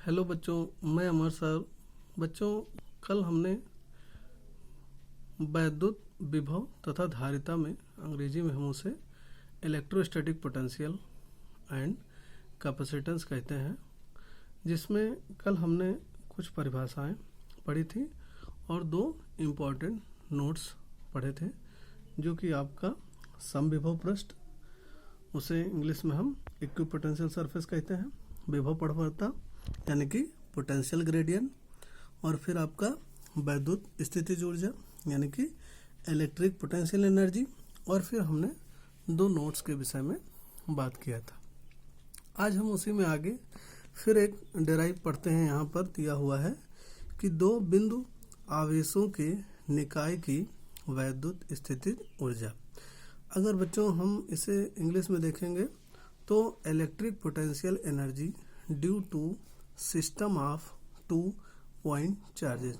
Hello बच्चों, मैं अमर sir. बच्चों, कल हमने वैद्युत विभव तथा धारिता में अंग्रेजी में हम उसे इलेक्ट्रोस्टैटिक पोटेंशियल एंड कैपेसिटेंस कहते हैं, जिसमें कल हमने कुछ परिभाषाएं पढ़ी थी और दो इम्पॉर्टेंट नोट्स पढ़े थे, जो कि आपका समविभव पृष्ठ, उसे इंग्लिश में हम इक्विपोटेंशियल सरफेस कहते हैं, विभव प्रवणता यानी कि पोटेंशियल ग्रेडियंट, और फिर आपका वैद्युत स्थितिज ऊर्जा यानी कि इलेक्ट्रिक पोटेंशियल एनर्जी, और फिर हमने दो नोट्स के विषय में बात किया था। आज हम उसी में आगे फिर एक डेराइव पढ़ते हैं। यहाँ पर दिया हुआ है कि दो बिंदु आवेशों के निकाय की वैद्युत स्थितिज ऊर्जा। अगर बच्चों हम इसे इंग्लिश में देखेंगे तो electric potential energy due to system of 2 point charges.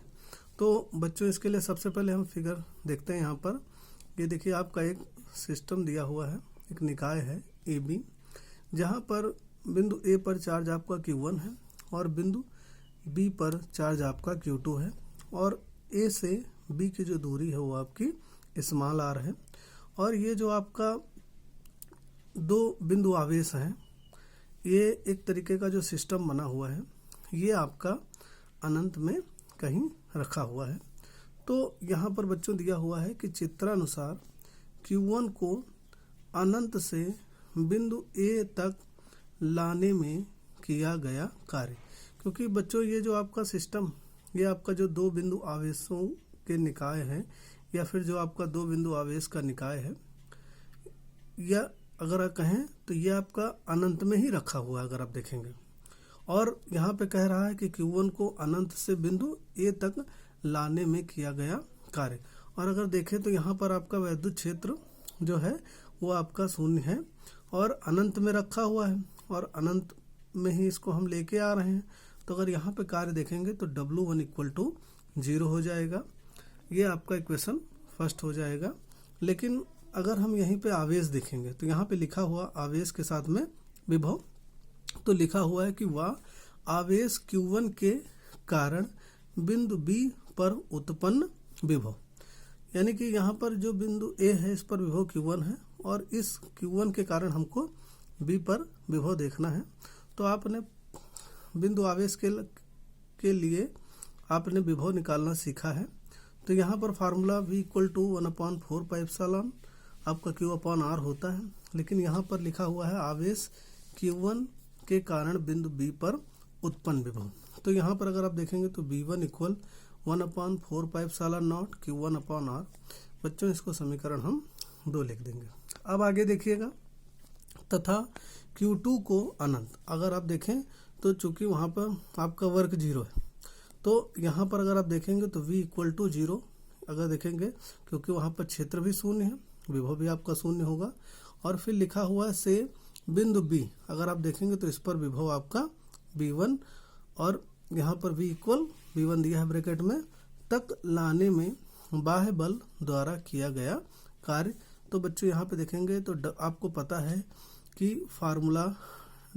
तो बच्चों, इसके लिए सबसे पहले हम फिगर देखते हैं। यहाँ पर ये देखिए, आपका एक सिस्टम दिया हुआ है, एक निकाय है ए बी, जहाँ पर बिंदु ए पर चार्ज आपका Q1 है और बिंदु बी पर चार्ज आपका Q2 है, और ए से बी की जो दूरी है वो आपकी स्मॉल आर है। और ये जो आपका दो बिंदु आवेश हैं, ये एक तरीके का जो सिस्टम बना हुआ है, ये आपका अनंत में कहीं रखा हुआ है। तो यहाँ पर बच्चों दिया हुआ है कि चित्रानुसार Q1 को अनंत से बिंदु ए तक लाने में किया गया कार्य। क्योंकि बच्चों ये जो आपका सिस्टम, ये आपका जो दो बिंदु आवेशों के निकाय है, या फिर जो आपका दो बिंदु आवेश का निकाय है, या अगर आप कहें तो ये आपका अनंत में ही रखा हुआ है अगर आप देखेंगे। और यहाँ पे कह रहा है कि Q1 को अनंत से बिंदु ए तक लाने में किया गया कार्य। और अगर देखें तो यहाँ पर आपका वैद्युत क्षेत्र जो है वो आपका शून्य है और अनंत में रखा हुआ है, और अनंत में ही इसको हम लेके आ रहे हैं। तो अगर यहाँ पे कार्य देखेंगे तो W1 = 0 हो जाएगा। ये आपका इक्वेशन फर्स्ट हो जाएगा। लेकिन अगर हम यहीं पे आवेश देखेंगे तो यहाँ पे लिखा हुआ आवेश के साथ में विभव, तो लिखा हुआ है कि वह आवेश Q1 के कारण बिंदु B पर उत्पन्न विभव, यानी कि यहाँ पर जो बिंदु A है इस पर विभव Q1 है, और इस Q1 के कारण हमको B पर विभव देखना है। तो आपने बिंदु आवेश के लिए आपने विभव निकालना सीखा है। तो यहाँ पर फार्मूला V = 1/4πε आपका Q/R होता है। लेकिन यहाँ पर लिखा हुआ है आवेश Q1 के कारण बिंदु B पर उत्पन्न विभव। तो यहाँ पर अगर आप देखेंगे तो V1 = 1/4πε0 Q1/R। बच्चों, इसको समीकरण हम 2 लिख देंगे। अब आगे देखिएगा, तथा Q2 को अनंत। अगर आप देखें तो चूंकि वहाँ पर आपका वर्क 0 है, तो यहाँ पर अगर आप देखेंगे तो V = 0 अगर देखेंगे, क्योंकि वहाँ पर क्षेत्र भी शून्य है, विभव भी आपका शून्य होगा। और फिर लिखा हुआ है से बिंदु B, अगर आप देखेंगे तो इस पर विभव आपका V1, और यहाँ पर V = V1 दिया है ब्रैकेट में, तक लाने में बाह्य बल द्वारा किया गया कार्य। तो बच्चों यहाँ पे देखेंगे तो आपको पता है कि फार्मूला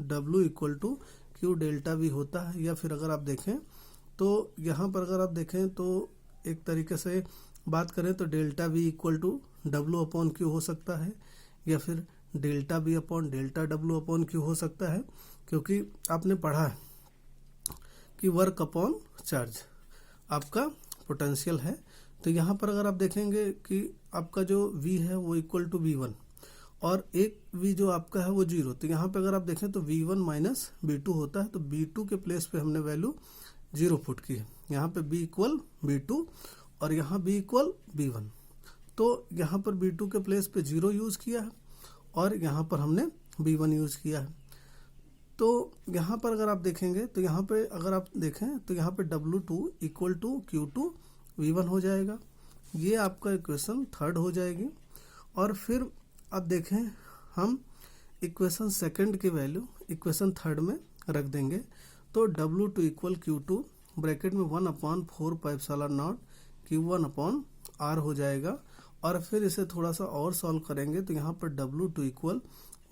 W = Q∆V होता है। या फिर अगर आप देखें तो यहाँ पर अगर आप देखें तो एक तरीके से बात करें तो ΔV = W/Q हो सकता है, या फिर ΔB/ΔW/Q हो सकता है, क्योंकि आपने पढ़ा है कि वर्क अपॉन चार्ज आपका पोटेंशियल है। तो यहाँ पर अगर आप देखेंगे कि आपका जो V है वो = V1, और एक V जो आपका है वो 0। तो यहाँ पे अगर आप देखें तो V1 - V2 होता है। तो V2 के प्लेस पे हमने वैल्यू 0 पुट की है। यहाँ पे B = V2 और यहाँ B = V1। तो यहाँ पर B2 के प्लेस पे 0 यूज़ किया है, और यहाँ पर हमने V1 यूज़ किया है। तो यहाँ पर अगर आप देखेंगे तो यहाँ पे अगर आप देखें तो यहाँ पे W2 = Q2 V1 हो जाएगा। ये आपका इक्वेशन थर्ड हो जाएगी। और फिर अब देखें हम इक्वेशन सेकंड की वैल्यू इक्वेशन थर्ड में रख देंगे। तो W2 = Q2 ब्रैकेट में 1/4πε0 Q1/R हो जाएगा। और फिर इसे थोड़ा सा और सॉल्व करेंगे तो यहाँ पर W2 =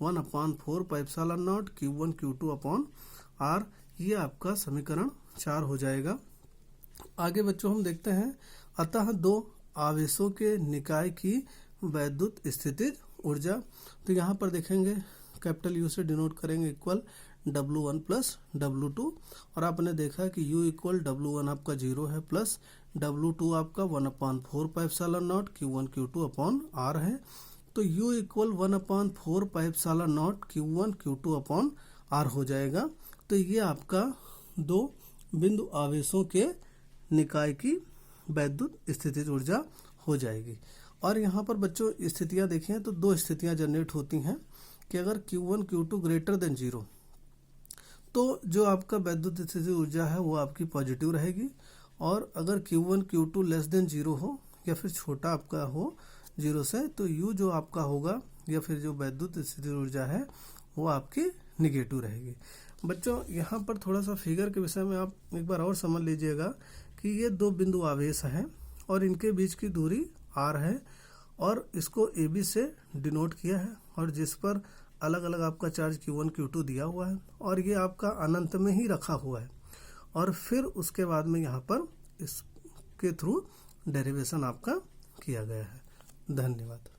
1/4πε0 Q1 Q2/R ये आपका समीकरण 4 हो जाएगा। आगे बच्चों हम देखते हैं, अतः दो आवेशों के निकाय की वैद्युत स्थितिज ऊर्जा। तो यहाँ पर देखेंगे कैपिटल यू से डिनोट करेंगे इक्वल W1 प्लस W2, और आपने देखा कि U इक्वल W1 आपका 0 है प्लस W2 आपका 1/4 pi epsilon not Q1 Q2 upon R है। तो U equal 1/4 pi epsilon not Q1 Q2 upon R हो जाएगा। तो ये आपका दो बिंदु आवेशों के निकाय की वैद्युत स्थितिज ऊर्जा हो जाएगी। और यहाँ पर बच्चों स्थितियाँ देखें तो दो स्थितियाँ जनरेट होती हैं कि अगर Q1 Q2 ग्रेटर देन 0 तो जो आपका वैद्युत स्थितिज ऊर्जा है वो आपकी पॉजिटिव रहेगी, और अगर Q1 Q2 लेस देन 0 हो या फिर छोटा आपका हो 0 से, तो U जो आपका होगा या फिर जो वैद्युत स्थितिज ऊर्जा है वो आपकी निगेटिव रहेगी। बच्चों यहाँ पर थोड़ा सा फिगर के विषय में आप एक बार और समझ लीजिएगा कि ये दो बिंदु आवेश हैं और इनके बीच की दूरी R है, और इसको AB से डिनोट किया है, और जिस पर अलग अलग आपका चार्ज Q1 Q2 दिया हुआ है, और ये आपका अनंत में ही रखा हुआ है, और फिर उसके बाद में यहाँ पर इसके थ्रू डेरिवेशन आपका किया गया है। धन्यवाद।